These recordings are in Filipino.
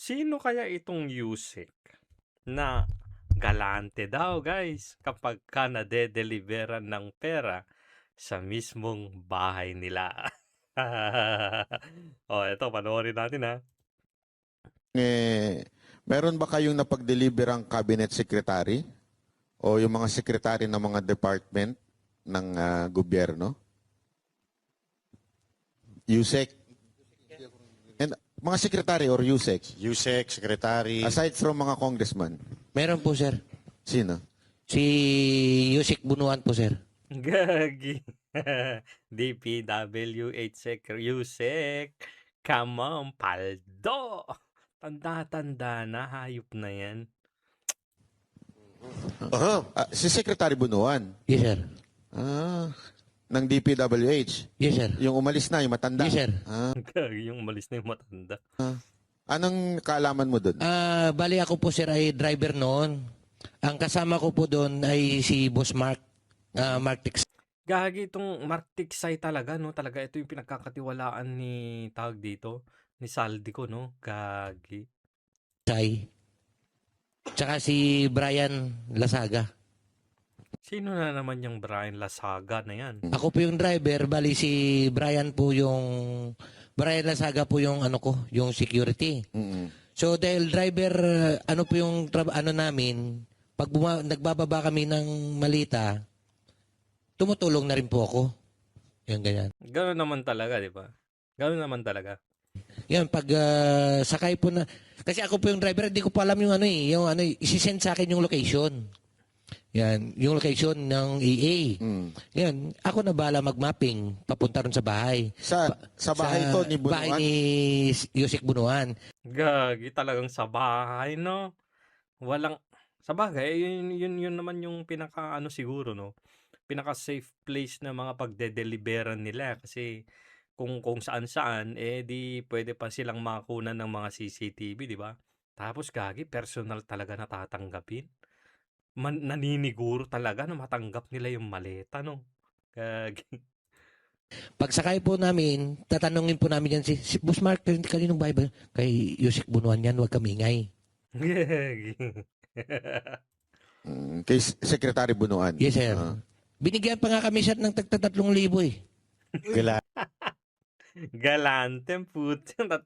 Sino kaya itong Yusek na galante daw guys kapagka nade-deliveran ng pera sa mismong bahay nila? Oh, eto panoorin natin ha. Meron ba kayong napag-deliver ang cabinet secretary o yung mga secretary ng mga department ng gobyerno? USEC? And, mga secretary or USEC? USEC, Secretary. Aside from mga congressman, Meron po, sir. sino? Si Yusik Bunuan po, sir. Gagi. DPWH Yusek. Come on, paldo. Tanda-tanda na, hayop na yan. Si Secretary Bunuan. Yes, sir. Ng DPWH. Yes, sir. Yung umalis na, yung matanda. Yes, sir. Gagi, yung umalis na yung matanda. Anong kaalaman mo dun? Bali ako po, sir, ay driver noon. Ang kasama ko po doon ay si Boss Mark. Mark Tix. Gagi itong Mark Tiksay talaga, no? Talaga ito yung pinagkakatiwalaan ni tawag dito, ni Saldico, no? Gagi. Tsaka si Brian Lasaga. Sino na naman yung Brian Lasaga na yan? Ako po yung driver, bali si Brian Lasaga po yung ano ko, yung security. So dahil driver, ano po yung ano namin, pag nagbababa kami ng malita, tumutulong na rin po ako. Yung ganyan. Gano'n naman talaga, di ba? Gano'n naman talaga. Yan, pag sakay po na, kasi ako po yung driver, hindi ko pa alam yung isisend sa akin yung location. Yan, yung location ng EA. Yan, ako na bahala mag-mapping, papunta ron sa bahay. Sa bahay to ni Bunuan? Bahay ni Yusik Bunuan. Gagi talagang sa bahay, no? Walang, sa bagay, yun naman yung pinaka, siguro, no? Pinaka-safe place na mga pagde-deliveran nila. Kasi, kung saan-saan, di pwede pa silang makakunan ng mga CCTV, di ba? Tapos, gagi, personal talaga natatanggapin. Naniniguro talaga na matanggap nila yung maleta, no? Gagi. Pag sakay po namin, tatanungin po namin yan si Boss Mark, kaninong bahay ba? Kay Yusik Bunuan yan, huwag kami ingay. Gagi. Kay Secretary Bunuan? Yes, sir. Binigyan pa nga kami siya ng tagta-3,000 eh. Galante ang puti, 3,000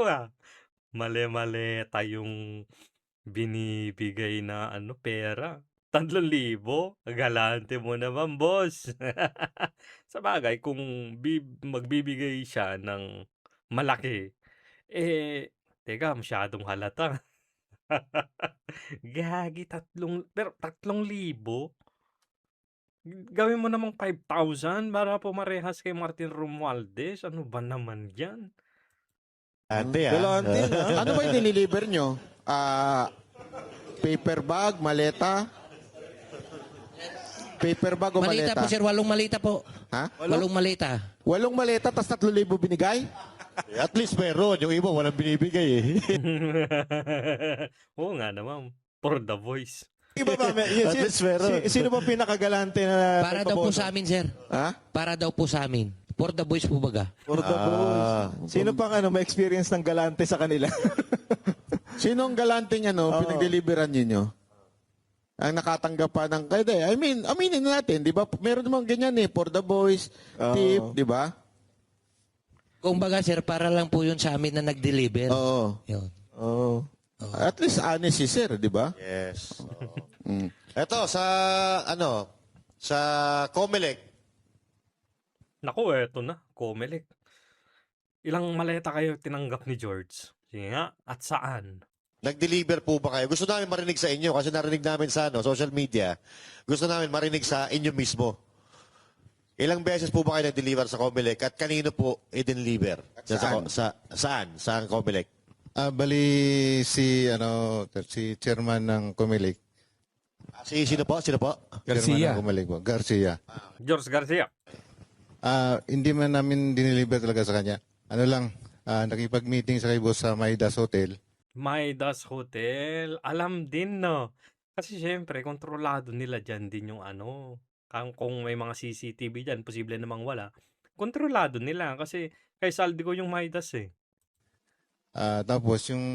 ah. Mali-maleta yung binibigay na pera. 3,000? Galante mo naman, boss. Sa bagay, kung magbibigay siya ng malaki, teka, masyadong halata. Gagi, pero 3,000? Gawin mo namang 5,000 para pumarehas kay Martin Romualdez. Ano ba naman yan? Ante, Galante, ano ba yung diniliver nyo? Paper bag, maleta? Paper bag o Malita maleta? po, sir. 8 malita po. Ha? 8 malita. 8 maleta, tas 3,000 binigay? At least meron. Yung iba walang binibigay eh. Oo nga naman. For the voice. Iba ba? At least meron. Sino ba pinakagalante na Para daw po nagpaboto? sa amin, sir. Ha? Para daw po sa amin. For the boys po baga. For the boys. Sino pang may experience ng galante sa kanila? Sino ang galante niya, pinag-deliveran ninyo? Ang nakatanggap pa ng, aminin natin, di ba? Meron naman ganyan for the boys, tip, di ba? Kung baga, sir, para lang po yun sa amin na nag-deliver. Oo. Yun. Oh. At least honest si sir, di ba? Yes. Ito, sa Comelec. Naku, eto na. Comelec. Ilang maleta kayo tinanggap ni George? Sige nga. At saan? Nag-deliver po ba kayo? Gusto namin marinig sa inyo kasi narinig namin sa social media. Gusto namin marinig sa inyo mismo. Ilang beses po ba kayo nag-deliver sa Comelec at kanino po i-deliver? Saan? Saan? Saan Comelec? Bali si chairman ng Comelec. Sino po? Chairman ng Comelec po, Garcia. George Garcia. Hindi man namin dineliver talaga sa kanya. Nakipag-meeting sa kay boss sa Maidas Hotel. Maidas Hotel. Alam din, no? Kasi syempre, kontrolado nila dyan din yung kung may mga CCTV dyan, posible namang wala. Kontrolado nila kasi kay Saldico yung Maidas eh. Tapos yung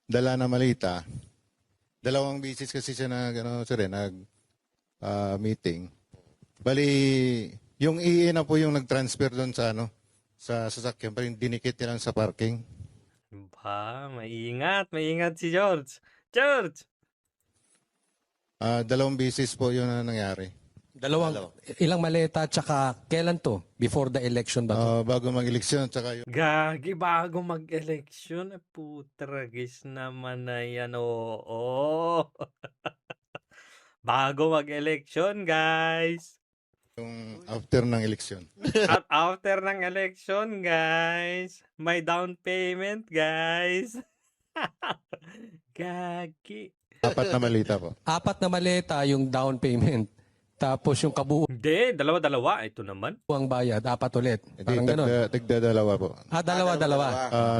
dala na malita, 2 beses kasi siya meeting. Bali, yung EA na po yung nag-transfer doon sa sasakyan, parang dinikit niya lang sa parking. Ba, maingat si George. George! 2 beses po yun na nangyari. Ilang maleta tsaka kailan to? Before the election ba to? Bago mag-eleksyon, tsaka yung Gagi, bago mag-eleksyon. Putragis naman na yan, oo. Bago mag-eleksyon, guys. after ng eleksyon. At after ng election, guys, may down payment, guys. Gagi. 4 na malita po. 4 na maleta yung down payment. Tapos yung kabuuang Hindi, dalawa-dalawa. Ito naman. bayad, 4 ulit. Hindi, Parang ganun. tagda-dalawa po. Dalawa.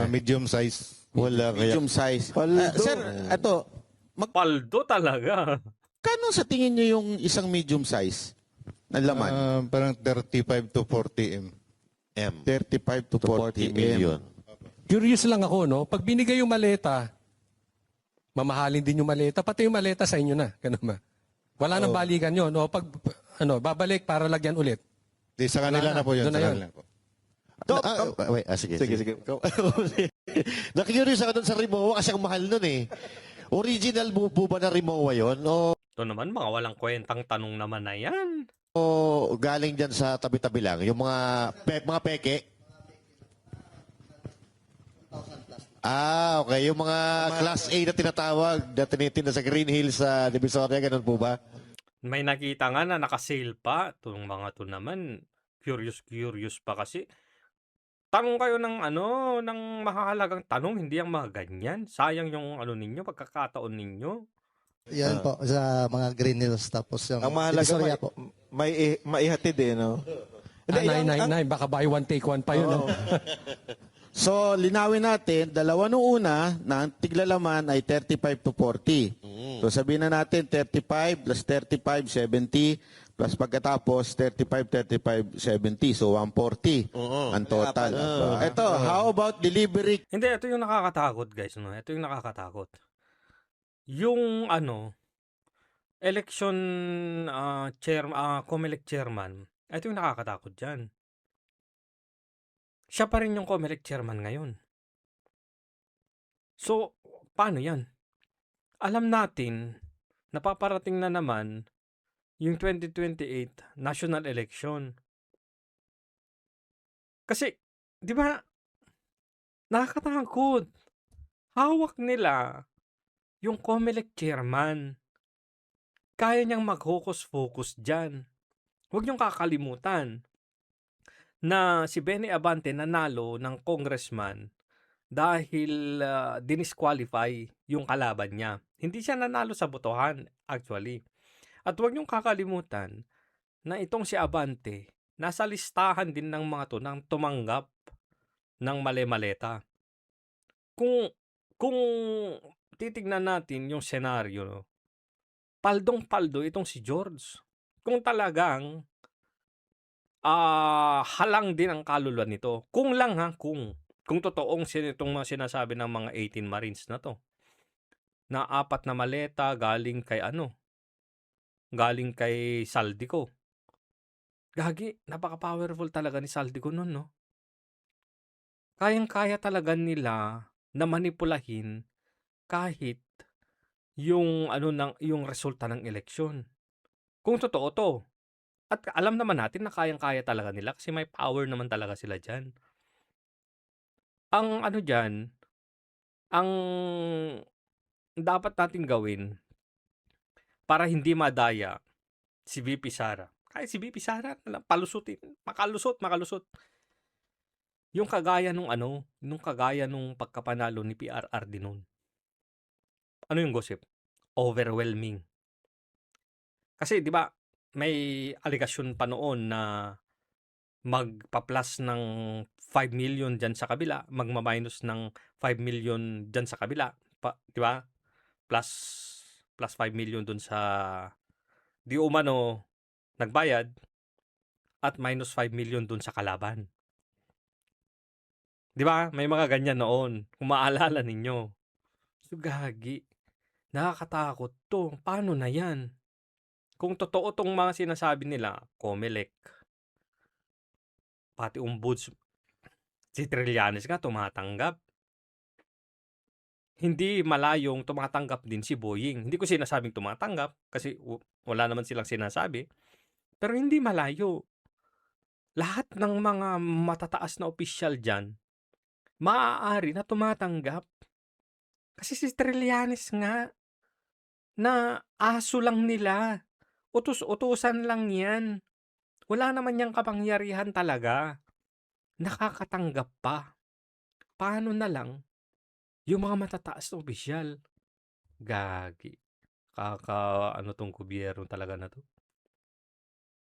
Medium size. Wala kaya. Medium size. Paldo. Sir, ito, Paldo talaga. kano sa tingin nyo yung isang medium size na laman? Parang 35 to 40 M. 35 to 40 million. Curious lang ako, no? Pag binigay yung maleta, mamahalin din yung maleta, pati yung maleta sa inyo na. Ganun ba? Wala nang balikan yun. O pag, babalik para lagyan ulit. Di sa kanila na po yun. Doon na Sa yun. kanila po. Sige. Sige. Na-curious ako dun sa Rimowa kasi ang mahal nun eh. Original po ba na Rimowa yun? Ito naman, mga walang kwentang tanong naman na yan. O galing dyan sa tabi-tabi lang? Yung mga peke? Okay. Yung mga Class A na tinatawag, na tinitinda sa Green Hills sa Divisoria, ganun po ba? May nakita nga na nakasale pa. Itong mga to naman, curious pa kasi. Tanong kayo ng mahalagang tanong, hindi ang mga ganyan. Sayang yung ninyo, pagkakataon ninyo. Yan po, sa mga Green Hills. Tapos yung Ang mahalaga Divisoria po. may maihatid no? Hindi, yung- 999, baka buy one take one pa yun. no? So, linawin natin, dalawa nung una na ang tiglalaman ay 35 to 40. So, sabihin na natin 35 plus 35, 70 plus pagkatapos 35, 70. So, 140 ang total. So, ito, how about delivery? Hindi, ito yung nakakatakot, guys. No? Ito yung nakakatakot. Yung election COMELEC chairman, ito yung nakakatakot dyan. Siya pa rin yung COMELEC chairman ngayon. So, paano yan? Alam natin, napaparating na naman yung 2028 national election. Kasi, di ba, nakakatakot. Hawak nila yung COMELEC chairman. Kaya niyang mag-focus dyan. Huwag niyong kakalimutan na si Benny Abante nanalo ng congressman dahil dinisqualify yung kalaban niya. Hindi siya nanalo sa botohan, actually. At huwag niyong kakalimutan na itong si Abante, nasa listahan din ng mga to nang tumanggap ng mali-maleta. Kung titignan natin yung senaryo, no, paldong-paldo itong si George. Kung talagang halang din ang kaluluwa nito. Kung lang kung totoong itong mga sinasabi ng mga 18 Marines na to. Na 4 na maleta galing kay galing kay Saldico. Gagi, napaka-powerful talaga ni Saldico nun, no? Kayang-kaya talaga nila na manipulahin kahit yung yung resulta ng eleksyon. Kung totoo to. At alam naman natin na kayang-kaya talaga nila kasi may power naman talaga sila dyan. Ang dyan, ang dapat natin gawin para hindi madaya si VP Sara. Kahit si VP Sara, palusutin, makalusot. Yung kagaya nung pagkapanalo ni PRR din nun. Ano yung gossip? Overwhelming. Kasi 'di ba, may aligasyon pa noon na magpa-plus ng 5 million dyan sa kabila, magma-minus ng 5 million dyan sa kabila, 'di ba? Plus 5 million dun sa di umano nagbayad at minus 5 million dun sa kalaban. 'Di ba? May mga ganyan noon, kung maalala ninyo. So, gagi. Nakakatakot 'to. Paano na 'yan? Kung totoo 'tong mga sinasabi nila, COMELEC, pati ombuds si Trillanes nga tumatanggap. Hindi malayong tumatanggap din si Boying. Hindi ko sinasabing tumatanggap kasi wala naman silang sinasabi. Pero hindi malayo. Lahat ng mga matataas na opisyal diyan, maaari na tumatanggap. Kasi si Trillanes nga, na aso lang nila. Utos-utusan lang yan. Wala naman niyang kapangyarihan talaga. Nakakatanggap pa. Paano na lang yung mga matataas na opisyal? Gagi. Ano tong gobyerno talaga na to.